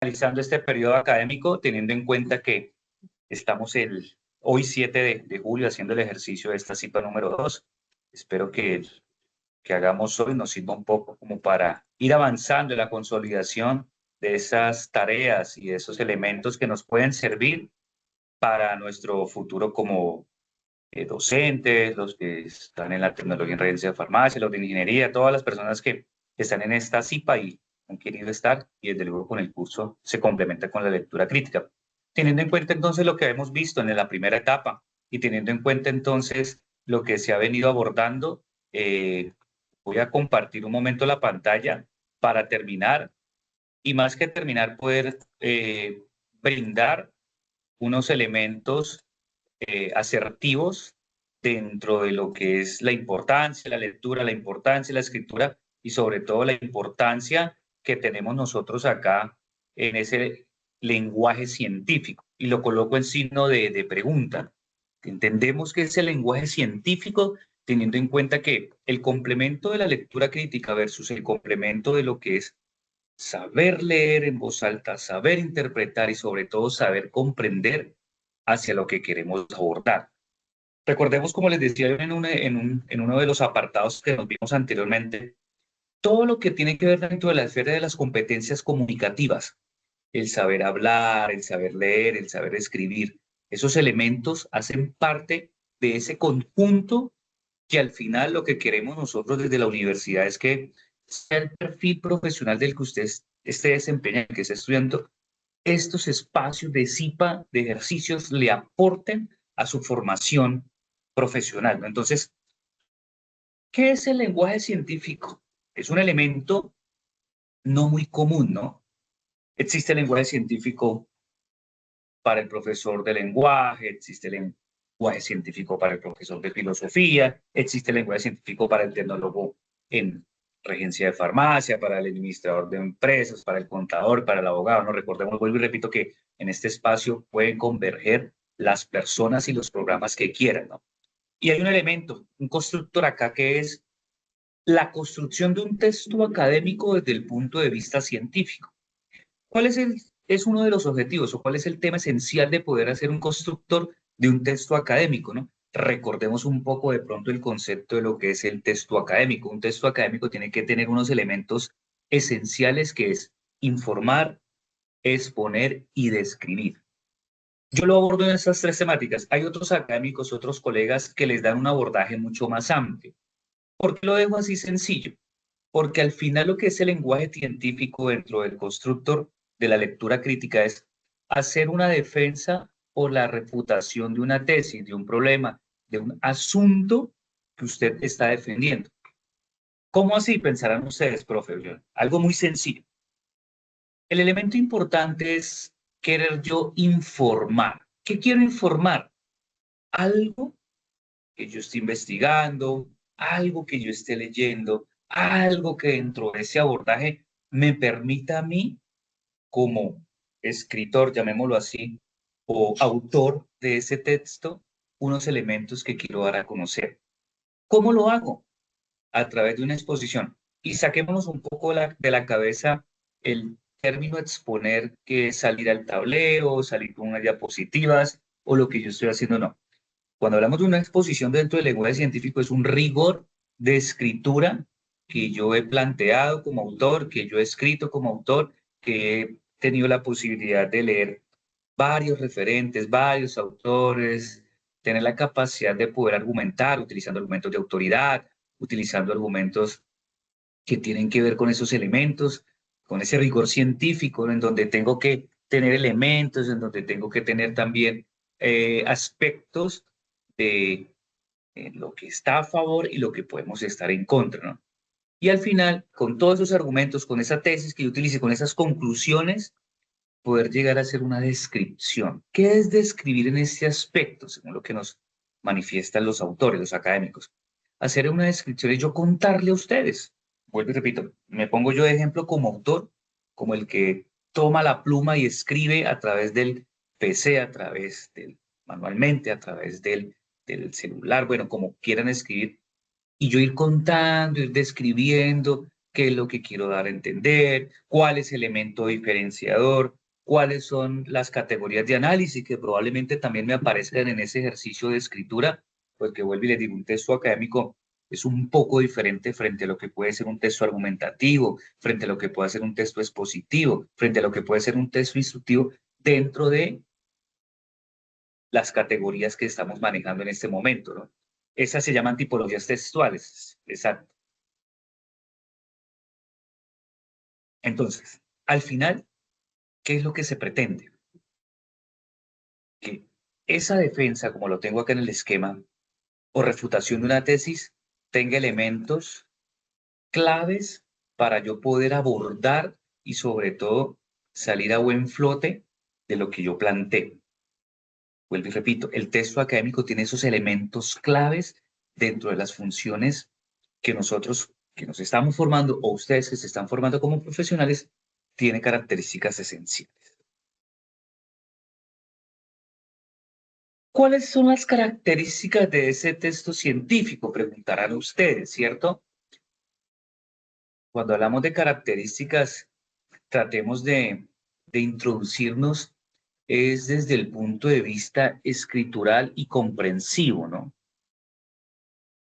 finalizando este periodo académico, teniendo en cuenta que estamos hoy 7 de julio haciendo el ejercicio de esta cita número 2. Espero que hagamos hoy nos sirva un poco como para ir avanzando en la consolidación de esas tareas y de esos elementos que nos pueden servir para nuestro futuro como docentes, los que están en la tecnología en redes de farmacia, los de ingeniería, todas las personas que están en esta CIPA y han querido estar, y desde luego con el curso se complementa con la lectura crítica. Teniendo en cuenta entonces lo que hemos visto en la primera etapa y teniendo en cuenta entonces lo que se ha venido abordando, voy a compartir un momento la pantalla para terminar y más que terminar poder brindar unos elementos asertivos dentro de lo que es la importancia, la lectura, la importancia, la escritura y sobre todo la importancia que tenemos nosotros acá en ese lenguaje científico. Y lo coloco en signo de pregunta. Entendemos que es el lenguaje científico teniendo en cuenta que el complemento de la lectura crítica versus el complemento de lo que es saber leer en voz alta, saber interpretar y sobre todo saber comprender hacia lo que queremos abordar. Recordemos, como les decía en uno de los apartados que nos vimos anteriormente, todo lo que tiene que ver dentro de la esfera de las competencias comunicativas, el saber hablar, el saber leer, el saber escribir, esos elementos hacen parte de ese conjunto que al final lo que queremos nosotros desde la universidad es que sea el perfil profesional del que usted esté desempeñando, que esté estudiando, estos espacios de CIPA, de ejercicios, le aporten a su formación profesional, ¿no? Entonces, ¿qué es el lenguaje científico? Es un elemento no muy común, ¿no? Existe el lenguaje científico para el profesor de lenguaje, existe el lenguaje científico para el profesor de filosofía, existe el lenguaje científico para el tecnólogo en regencia de farmacia, para el administrador de empresas, para el contador, para el abogado. No recordemos, vuelvo y repito que en este espacio pueden converger las personas y los programas que quieran, ¿no? Y hay un elemento, un constructor acá que es la construcción de un texto académico desde el punto de vista científico. ¿Cuál es uno de los objetivos o cuál es el tema esencial de poder hacer un constructor de un texto académico, ¿no? Recordemos un poco de pronto el concepto de lo que es el texto académico. Un texto académico tiene que tener unos elementos esenciales que es informar, exponer y describir. Yo lo abordo en estas tres temáticas. Hay otros académicos, otros colegas que les dan un abordaje mucho más amplio. ¿Por qué lo dejo así sencillo? Porque al final lo que es el lenguaje científico dentro del constructor de la lectura crítica es hacer una defensa o la refutación de una tesis, de un problema, de un asunto que usted está defendiendo. ¿Cómo así pensarán ustedes, profe? Algo muy sencillo. El elemento importante es querer yo informar. ¿Qué quiero informar? Algo que yo esté investigando, algo que yo esté leyendo, algo que dentro de ese abordaje me permita a mí, como escritor, llamémoslo así, o autor de ese texto, unos elementos que quiero dar a conocer. ¿Cómo lo hago? A través de una exposición. Y saquémonos un poco de la cabeza el término exponer, que es salir al tablero, salir con unas diapositivas, o lo que yo estoy haciendo, no. Cuando hablamos de una exposición dentro del lenguaje científico, es un rigor de escritura que yo he planteado como autor, que yo he escrito como autor, que he tenido la posibilidad de leer varios referentes, varios autores, tener la capacidad de poder argumentar utilizando argumentos de autoridad, utilizando argumentos que tienen que ver con esos elementos, con ese rigor científico, ¿no? En donde tengo que tener elementos, en donde tengo que tener también aspectos de lo que está a favor y lo que podemos estar en contra, ¿no? Y al final, con todos esos argumentos, con esa tesis que yo utilice, con esas conclusiones, poder llegar a hacer una descripción. ¿Qué es describir en este aspecto, según lo que nos manifiestan los autores, los académicos? Hacer una descripción y yo contarle a ustedes. Vuelvo y repito, me pongo yo de ejemplo como autor, como el que toma la pluma y escribe a través del PC, a través del, manualmente, a través del celular, bueno, como quieran escribir, y yo ir contando, ir describiendo qué es lo que quiero dar a entender, cuál es el elemento diferenciador, cuáles son las categorías de análisis que probablemente también me aparezcan en ese ejercicio de escritura, porque vuelvo y les digo, un texto académico es un poco diferente frente a lo que puede ser un texto argumentativo, frente a lo que puede ser un texto expositivo, frente a lo que puede ser un texto instructivo dentro de las categorías que estamos manejando en este momento, ¿no? Esas se llaman tipologías textuales, exacto. Entonces, al final, ¿qué es lo que se pretende? Que esa defensa, como lo tengo acá en el esquema, o refutación de una tesis, tenga elementos claves para yo poder abordar y sobre todo salir a buen flote de lo que yo planteo. Vuelvo y repito, el texto académico tiene esos elementos claves dentro de las funciones que nosotros, que nos estamos formando, o ustedes que se están formando como profesionales, tiene características esenciales. ¿Cuáles son las características de ese texto científico? Preguntarán ustedes, ¿cierto? Cuando hablamos de características, tratemos de introducirnos es desde el punto de vista escritural y comprensivo, ¿no?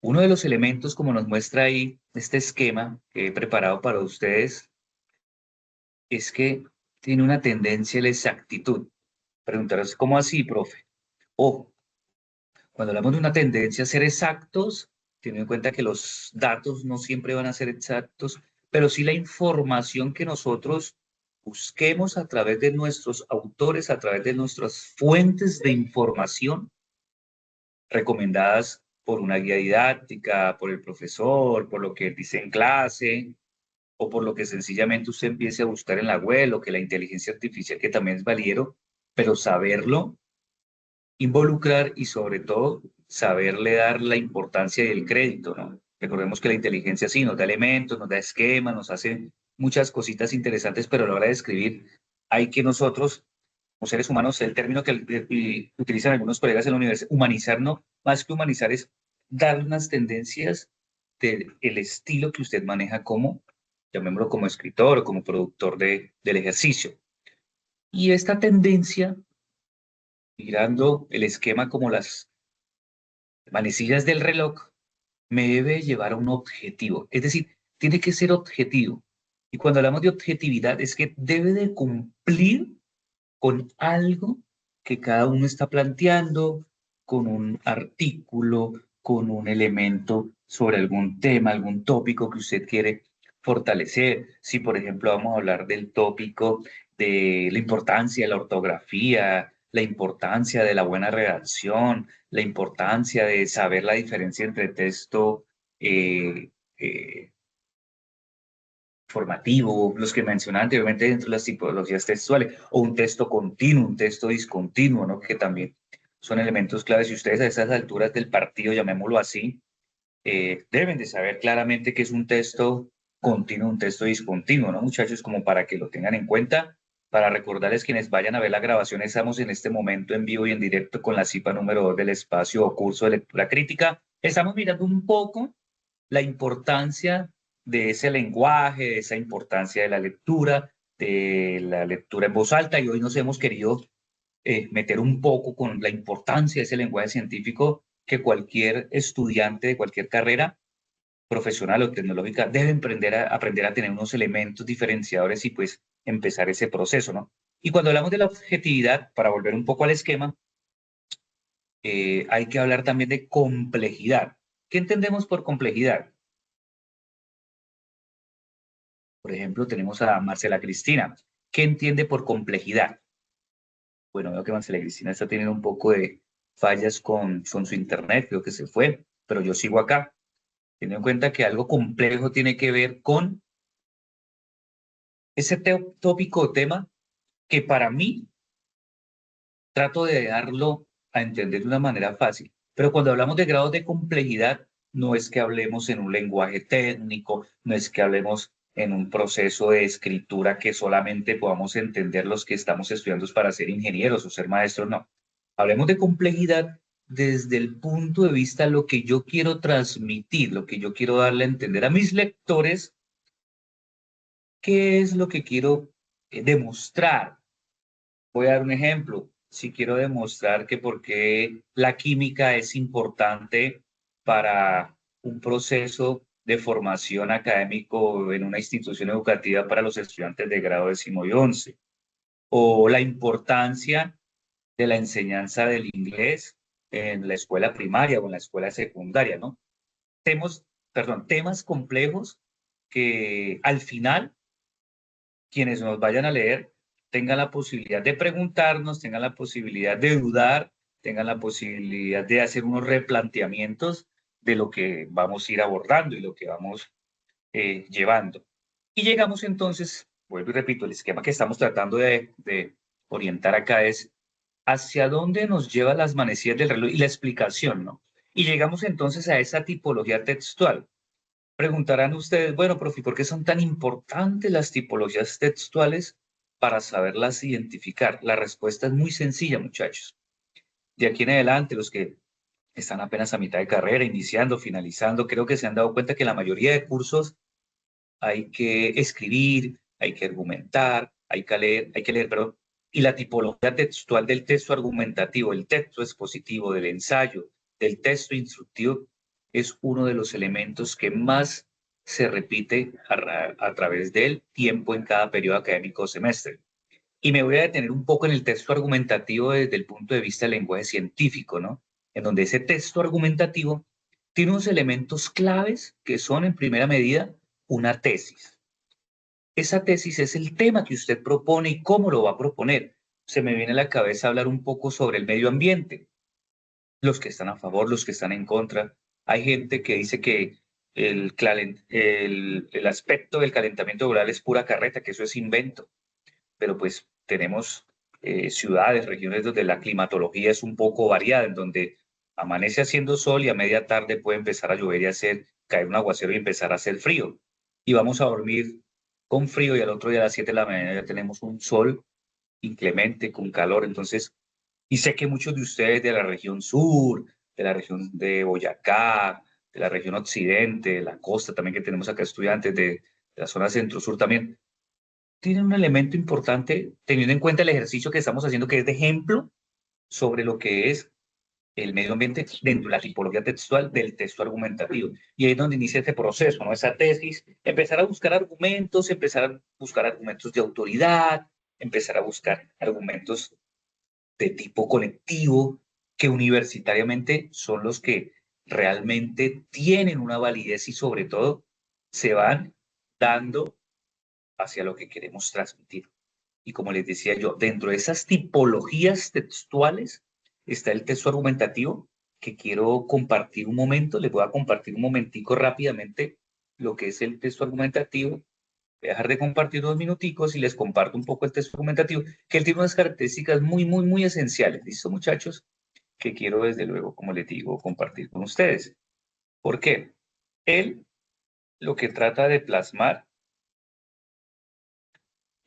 Uno de los elementos, como nos muestra ahí este esquema que he preparado para ustedes, es que tiene una tendencia a la exactitud. Preguntarás, ¿cómo así, profe? Ojo, cuando hablamos de una tendencia a ser exactos, teniendo en cuenta que los datos no siempre van a ser exactos, pero sí la información que nosotros busquemos a través de nuestros autores, a través de nuestras fuentes de información recomendadas por una guía didáctica, por el profesor, por lo que dice en clase, o por lo que sencillamente usted empiece a buscar en la web, o que la inteligencia artificial, que también es valiero, pero saberlo involucrar y sobre todo saberle dar la importancia y el crédito, ¿no? Recordemos que la inteligencia sí nos da elementos, nos da esquemas, nos hace muchas cositas interesantes, pero a la hora de escribir hay que nosotros, como seres humanos, el término que utilizan algunos colegas en la universidad, humanizar, no, más que humanizar es dar unas tendencias del estilo que usted maneja como, llamémoslo como escritor o como productor del ejercicio. Y esta tendencia, mirando el esquema como las manecillas del reloj, me debe llevar a un objetivo. Es decir, tiene que ser objetivo. Y cuando hablamos de objetividad es que debe de cumplir con algo que cada uno está planteando, con un artículo, con un elemento sobre algún tema, algún tópico que usted quiere fortalecer. Si, por ejemplo, vamos a hablar del tópico de la importancia de la ortografía, la importancia de la buena redacción, la importancia de saber la diferencia entre texto eh, eh, formativo, los que mencioné anteriormente dentro de las tipologías textuales, o un texto continuo, un texto discontinuo, ¿no? Que también son elementos claves. Y ustedes a esas alturas del partido, llamémoslo así, deben de saber claramente que es un texto continuo, un texto discontinuo, ¿no, muchachos? Como para que lo tengan en cuenta. Para recordarles quienes vayan a ver la grabación, estamos en este momento en vivo y en directo con la CIPA número 2 del espacio o curso de lectura crítica. Estamos mirando un poco la importancia de ese lenguaje, de esa importancia de la lectura en voz alta, y hoy nos hemos querido meter un poco con la importancia de ese lenguaje científico que cualquier estudiante de cualquier carrera profesional o tecnológica debe aprender a tener unos elementos diferenciadores y pues empezar ese proceso, ¿no? Y cuando hablamos de la objetividad, para volver un poco al esquema, hay que hablar también de complejidad. ¿Qué entendemos por complejidad? Por ejemplo, tenemos a Marcela Cristina. ¿Qué entiende por complejidad? Bueno, veo que Marcela Cristina está teniendo un poco de fallas con su internet, creo que se fue, pero yo sigo acá. Teniendo en cuenta que algo complejo tiene que ver con ese tópico o tema que para mí trato de darlo a entender de una manera fácil. Pero cuando hablamos de grados de complejidad, no es que hablemos en un lenguaje técnico, no es que hablemos en un proceso de escritura que solamente podamos entender los que estamos estudiando para ser ingenieros o ser maestros, no. Hablemos de complejidad desde el punto de vista de lo que yo quiero transmitir, lo que yo quiero darle a entender a mis lectores ¿qué es lo que quiero demostrar? Voy a dar un ejemplo. Si quiero demostrar que por qué la química es importante para un proceso de formación académico en una institución educativa para los estudiantes de grado 10º y 11, o la importancia de la enseñanza del inglés en la escuela primaria o en la escuela secundaria, ¿no? Temas complejos que al final quienes nos vayan a leer tengan la posibilidad de preguntarnos, tengan la posibilidad de dudar, tengan la posibilidad de hacer unos replanteamientos de lo que vamos a ir abordando y lo que vamos llevando. Y llegamos entonces, vuelvo y repito, el esquema que estamos tratando de orientar acá es hacia dónde nos llevan las manecillas del reloj y la explicación, ¿no? Y llegamos entonces a esa tipología textual. Preguntarán ustedes, bueno, profe, ¿por qué son tan importantes las tipologías textuales para saberlas identificar? La respuesta es muy sencilla, muchachos. De aquí en adelante, los que están apenas a mitad de carrera, iniciando, finalizando, creo que se han dado cuenta que la mayoría de cursos hay que escribir, hay que argumentar, hay que leer, perdón, y la tipología textual del texto argumentativo, el texto expositivo, del ensayo, del texto instructivo, es uno de los elementos que más se repite a través del tiempo en cada periodo académico o semestre. Y me voy a detener un poco en el texto argumentativo desde el punto de vista del lenguaje científico, ¿no? En donde ese texto argumentativo tiene unos elementos claves que son, en primera medida, una tesis. Esa tesis es el tema que usted propone y cómo lo va a proponer. Se me viene a la cabeza hablar un poco sobre el medio ambiente, los que están a favor, los que están en contra. Hay gente que dice que el aspecto del calentamiento global es pura carreta, que eso es invento, pero pues tenemos ciudades, regiones donde la climatología es un poco variada, en donde amanece haciendo sol y a media tarde puede empezar a llover y caer un aguacero y empezar a hacer frío. Y vamos a dormir con frío y al otro día a las 7 de la mañana ya tenemos un sol inclemente, con calor. Entonces, y sé que muchos de ustedes de la región sur, de la región de Boyacá, de la región occidente, de la costa también que tenemos acá estudiantes de la zona centro-sur también, tienen un elemento importante teniendo en cuenta el ejercicio que estamos haciendo, que es de ejemplo sobre lo que es el medio ambiente dentro de la tipología textual del texto argumentativo. Y ahí es donde inicia este proceso, ¿no? Esa tesis, empezar a buscar argumentos de autoridad, empezar a buscar argumentos de tipo colectivo, que universitariamente son los que realmente tienen una validez y sobre todo se van dando hacia lo que queremos transmitir. Y como les decía yo, dentro de esas tipologías textuales está el texto argumentativo que quiero compartir un momento. Les voy a compartir un momentico rápidamente lo que es el texto argumentativo. Voy a dejar de compartir 2 minuticos y les comparto un poco el texto argumentativo, que él tiene unas características muy, muy, muy esenciales. ¿Listo, muchachos? Que quiero desde luego, como les digo, compartir con ustedes. ¿Por qué? Él lo que trata de plasmar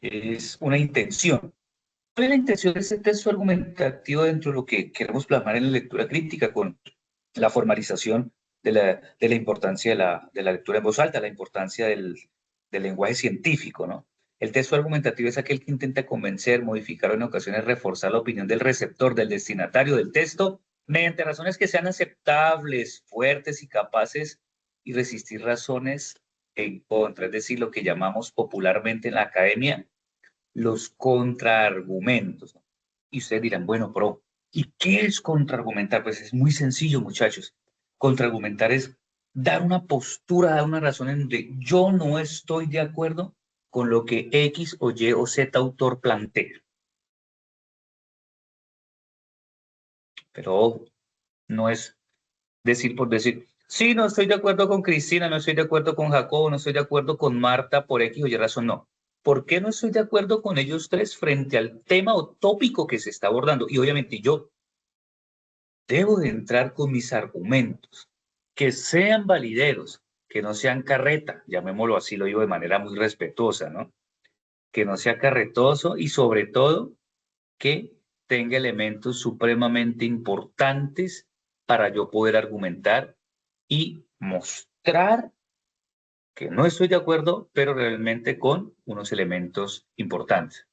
es una intención. ¿Cuál es la intención de este texto argumentativo dentro de lo que queremos plasmar en la lectura crítica con la formalización de la importancia de la lectura en voz alta, la importancia del lenguaje científico, ¿no? El texto argumentativo es aquel que intenta convencer, modificar o en ocasiones reforzar la opinión del receptor, del destinatario del texto, mediante razones que sean aceptables, fuertes y capaces y resistir razones en contra, es decir, lo que llamamos popularmente en la academia los contraargumentos. Y ustedes dirán, bueno, pero ¿y qué es contraargumentar? Pues es muy sencillo, muchachos. Contraargumentar es dar una postura, dar una razón en donde yo no estoy de acuerdo con lo que X o Y o Z autor plantea. Pero ojo, no es decir por decir, sí, no estoy de acuerdo con Cristina, no estoy de acuerdo con Jacobo, no estoy de acuerdo con Marta por X o Y razón, no. ¿Por qué no estoy de acuerdo con ellos tres frente al tema o tópico que se está abordando? Y obviamente yo debo de entrar con mis argumentos, que sean valideros, que no sean carreta, llamémoslo así, lo digo de manera muy respetuosa, ¿no? Que no sea carretoso y sobre todo que tenga elementos supremamente importantes para yo poder argumentar y mostrar que no estoy de acuerdo, pero realmente con unos elementos importantes.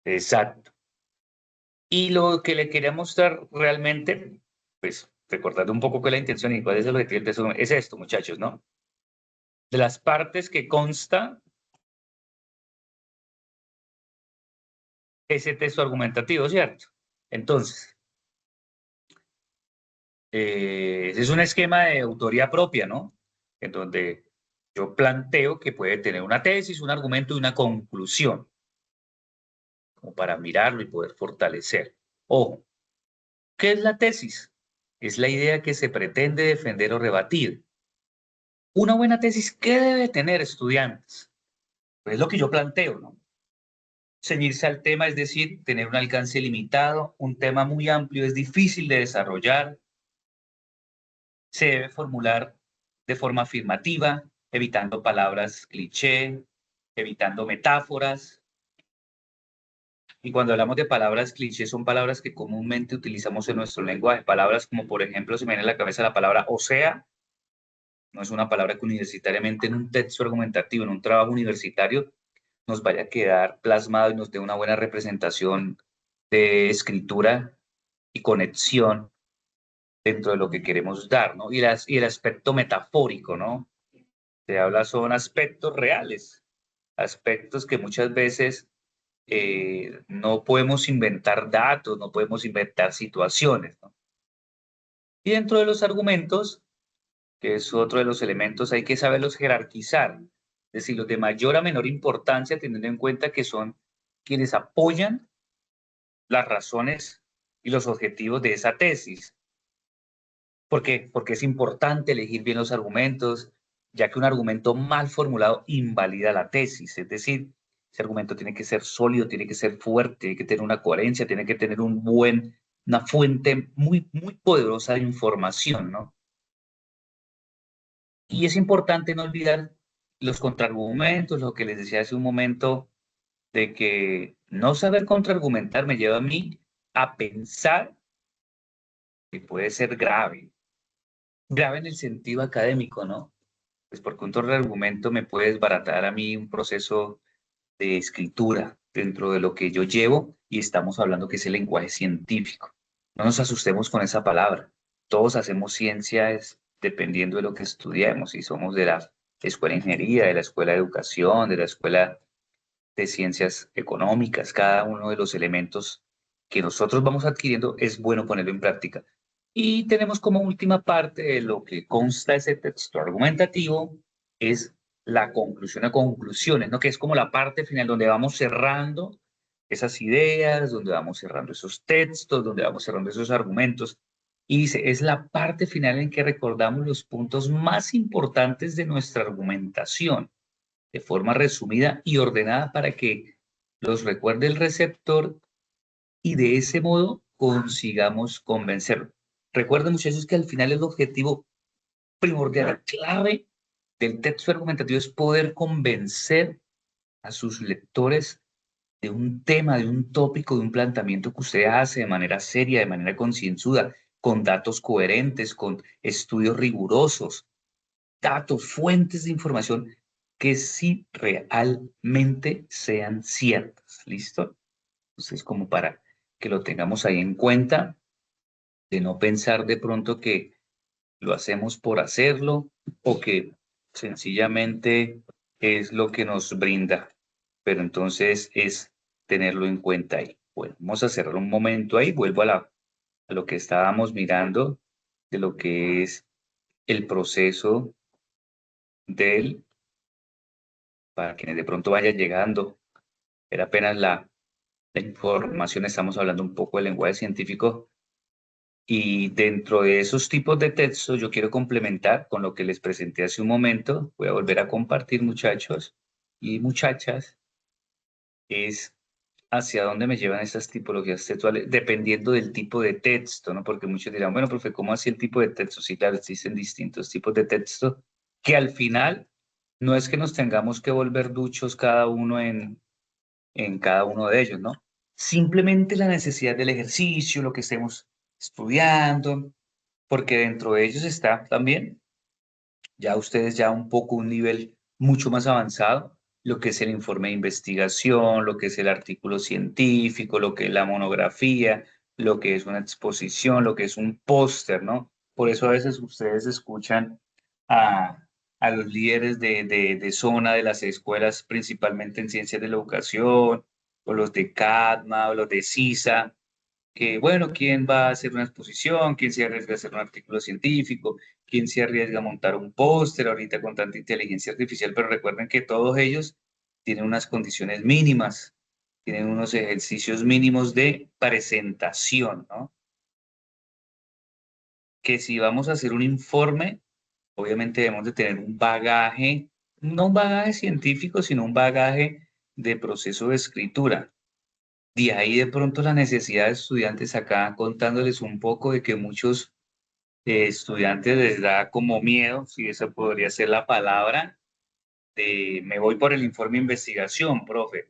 Exacto. Y lo que le quería mostrar realmente, pues recordando un poco que la intención y cuál es el objetivo del texto, es esto, muchachos, ¿no? De las partes que consta ese texto argumentativo, ¿cierto? Entonces, ese es un esquema de autoría propia, ¿no? En donde yo planteo que puede tener una tesis, un argumento y una conclusión, como para mirarlo y poder fortalecer. Ojo, ¿qué es la tesis? Es la idea que se pretende defender o rebatir. Una buena tesis, ¿qué debe tener, estudiantes? Pues es lo que yo planteo, ¿no? Ceñirse al tema, es decir, tener un alcance limitado, un tema muy amplio, es difícil de desarrollar, se debe formular de forma afirmativa, evitando palabras cliché, evitando metáforas. Y cuando hablamos de palabras cliché, son palabras que comúnmente utilizamos en nuestro lenguaje. Palabras como, por ejemplo, se me viene a la cabeza la palabra o sea, no es una palabra que universitariamente en un texto argumentativo, en un trabajo universitario, nos vaya a quedar plasmado y nos dé una buena representación de escritura y conexión dentro de lo que queremos dar, ¿no? Y el aspecto metafórico, ¿no? Se habla son aspectos reales, aspectos que muchas veces no podemos inventar datos, no podemos inventar situaciones, ¿no? Y dentro de los argumentos, que es otro de los elementos, hay que saberlos jerarquizar, es decir, los de mayor a menor importancia, teniendo en cuenta que son quienes apoyan las razones y los objetivos de esa tesis. ¿Por qué? Porque es importante elegir bien los argumentos, ya que un argumento mal formulado invalida la tesis. Es decir, ese argumento tiene que ser sólido, tiene que ser fuerte, tiene que tener una coherencia, tiene que tener una fuente muy, muy poderosa de información, ¿no? Y es importante no olvidar los contraargumentos, lo que les decía hace un momento, de que no saber contraargumentar me lleva a mí a pensar que puede ser grave. Grave en el sentido académico, ¿no? Pues porque un argumento me puede desbaratar a mí un proceso de escritura dentro de lo que yo llevo y estamos hablando que es el lenguaje científico. No nos asustemos con esa palabra. Todos hacemos ciencias dependiendo de lo que estudiemos. Si somos de la escuela de ingeniería, de la escuela de educación, de la escuela de ciencias económicas, cada uno de los elementos que nosotros vamos adquiriendo es bueno ponerlo en práctica. Y tenemos como última parte de lo que consta ese texto argumentativo, es la conclusión a conclusiones, ¿no? Que es como la parte final donde vamos cerrando esas ideas, donde vamos cerrando esos textos, donde vamos cerrando esos argumentos. Y dice, es la parte final en que recordamos los puntos más importantes de nuestra argumentación de forma resumida y ordenada para que los recuerde el receptor y de ese modo consigamos convencerlo. Recuerden, muchachos, que al final el objetivo primordial, clave del texto argumentativo es poder convencer a sus lectores de un tema, de un tópico, de un planteamiento que usted hace de manera seria, de manera concienzuda, con datos coherentes, con estudios rigurosos, datos, fuentes de información que sí realmente sean ciertas. ¿Listo? Entonces, como para que lo tengamos ahí en cuenta, de no pensar de pronto que lo hacemos por hacerlo o que sencillamente es lo que nos brinda, pero entonces es tenerlo en cuenta ahí. Bueno, vamos a cerrar un momento ahí, vuelvo a lo que estábamos mirando de lo que es el proceso del, para quienes de pronto vayan llegando, era apenas la información, estamos hablando un poco del lenguaje científico. Y dentro de esos tipos de textos, yo quiero complementar con lo que les presenté hace un momento. Voy a volver a compartir, muchachos y muchachas, es hacia dónde me llevan estas tipologías textuales, dependiendo del tipo de texto, ¿no? Porque muchos dirán, bueno, profe, ¿cómo así el tipo de texto? Sí, claro, existen distintos tipos de texto que al final no es que nos tengamos que volver duchos cada uno en cada uno de ellos, ¿no? Simplemente la necesidad del ejercicio, lo que estemos estudiando, porque dentro de ellos está también, ya ustedes ya un poco un nivel mucho más avanzado, lo que es el informe de investigación, lo que es el artículo científico, lo que es la monografía, lo que es una exposición, lo que es un póster, ¿no? Por eso a veces ustedes escuchan a, a los líderes de zona de las escuelas, principalmente en ciencias de la educación, o los de CADMA, o los de CISA, que, bueno, ¿quién va a hacer una exposición? ¿Quién se arriesga a hacer un artículo científico? ¿Quién se arriesga a montar un póster ahorita con tanta inteligencia artificial? Pero recuerden que todos ellos tienen unas condiciones mínimas, tienen unos ejercicios mínimos de presentación, ¿no? Que si vamos a hacer un informe, obviamente debemos de tener un bagaje, no un bagaje científico, sino un bagaje de proceso de escritura. De ahí de pronto la necesidad de estudiantes acá contándoles un poco de que muchos estudiantes les da como miedo, si esa podría ser la palabra, de me voy por el informe de investigación, profe,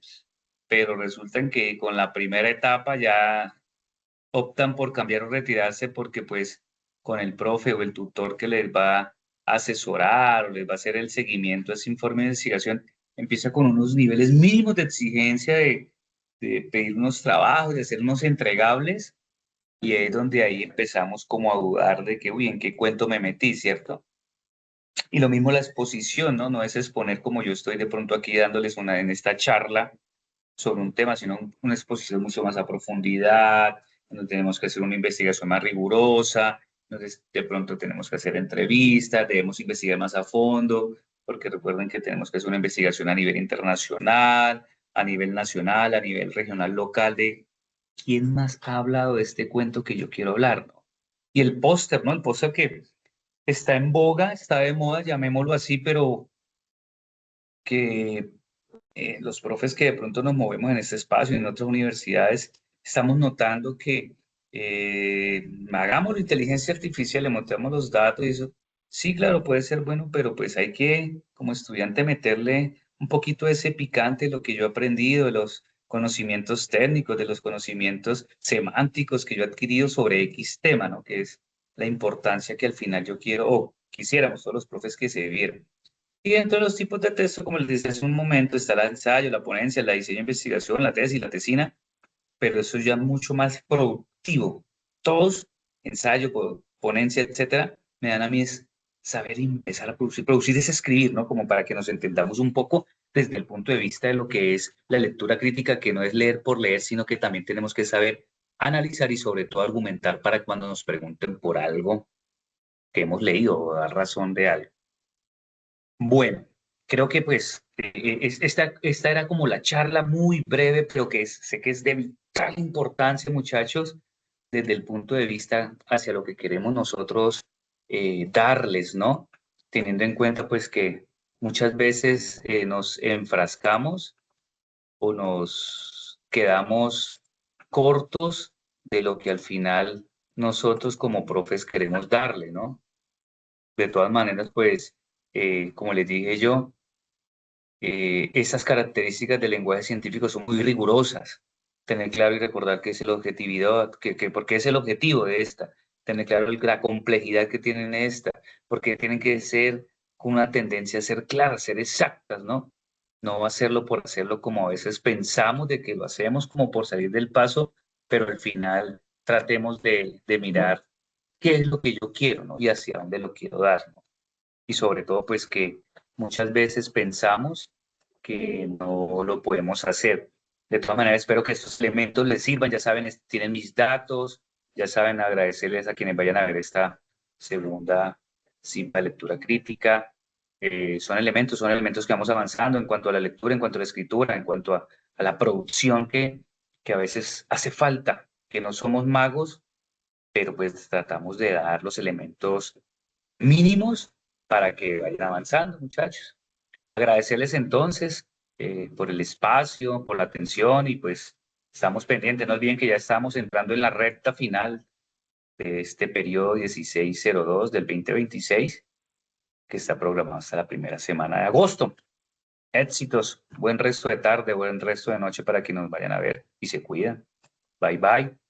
pero resultan que con la primera etapa ya optan por cambiar o retirarse porque pues con el profe o el tutor que les va a asesorar o les va a hacer el seguimiento a ese informe de investigación, empieza con unos niveles mínimos de exigencia de pedir unos trabajos, de hacer unos entregables, y es donde ahí empezamos como a dudar de que, uy, ¿en qué cuento me metí, cierto? Y lo mismo la exposición, ¿no? No es exponer como yo estoy de pronto aquí dándoles una en esta charla sobre un tema, sino una exposición mucho más a profundidad, donde tenemos que hacer una investigación más rigurosa, entonces de pronto tenemos que hacer entrevistas, debemos investigar más a fondo, porque recuerden que tenemos que hacer una investigación a nivel internacional, a nivel nacional, a nivel regional, local, de quién más ha hablado de este cuento que yo quiero hablar, ¿no? Y el póster, ¿no? El póster que está en boga, está de moda, llamémoslo así, pero que los profes que de pronto nos movemos en este espacio y en otras universidades, estamos notando que hagamos la inteligencia artificial, le montamos los datos y eso, sí, claro, puede ser bueno, pero pues hay que, como estudiante, meterle un poquito de ese picante, lo que yo he aprendido, de los conocimientos técnicos, de los conocimientos semánticos que yo he adquirido sobre X tema, ¿no? Que es la importancia que al final yo quiero, o quisiéramos todos los profes que se vieran. Y dentro de los tipos de texto, como les decía hace un momento, está el ensayo, la ponencia, la diseño de investigación, la tesis, la tesina, pero eso es ya mucho más productivo. Todos, ensayo, ponencia, etcétera, me dan a mí es saber empezar a producir. Producir es escribir, ¿no? Como para que nos entendamos un poco desde el punto de vista de lo que es la lectura crítica, que no es leer por leer, sino que también tenemos que saber analizar y sobre todo argumentar para cuando nos pregunten por algo que hemos leído o dar razón de algo. Bueno, creo que pues esta era como la charla muy breve, pero que sé que es de vital importancia, muchachos, desde el punto de vista hacia lo que queremos nosotros darles, ¿no? Teniendo en cuenta pues que muchas veces nos enfrascamos o nos quedamos cortos de lo que al final nosotros como profes queremos darle, ¿no? De todas maneras, pues, como les dije yo, esas características del lenguaje científico son muy rigurosas. Tener claro y recordar que es el objetividad, porque es el objetivo de esta. Tener claro la complejidad que tienen esta, porque tienen que ser con una tendencia a ser claras, ser exactas, ¿no? No hacerlo por hacerlo como a veces pensamos de que lo hacemos como por salir del paso, pero al final tratemos de mirar qué es lo que yo quiero, ¿no? Y hacia dónde lo quiero dar, ¿no? Y sobre todo, pues que muchas veces pensamos que no lo podemos hacer. De todas maneras, espero que estos elementos les sirvan. Ya saben, tienen mis datos, ya saben, agradecerles a quienes vayan a ver esta segunda cita de lectura crítica. Son elementos que vamos avanzando en cuanto a la lectura, en cuanto a la escritura, en cuanto a la producción que a veces hace falta, que no somos magos, pero pues tratamos de dar los elementos mínimos para que vayan avanzando, muchachos. Agradecerles entonces por el espacio, por la atención y pues estamos pendientes. No olviden que ya estamos entrando en la recta final de este periodo 1602 del 2026, que está programado hasta la primera semana de agosto. Éxitos, buen resto de tarde, buen resto de noche para que nos vayan a ver y se cuidan. Bye bye.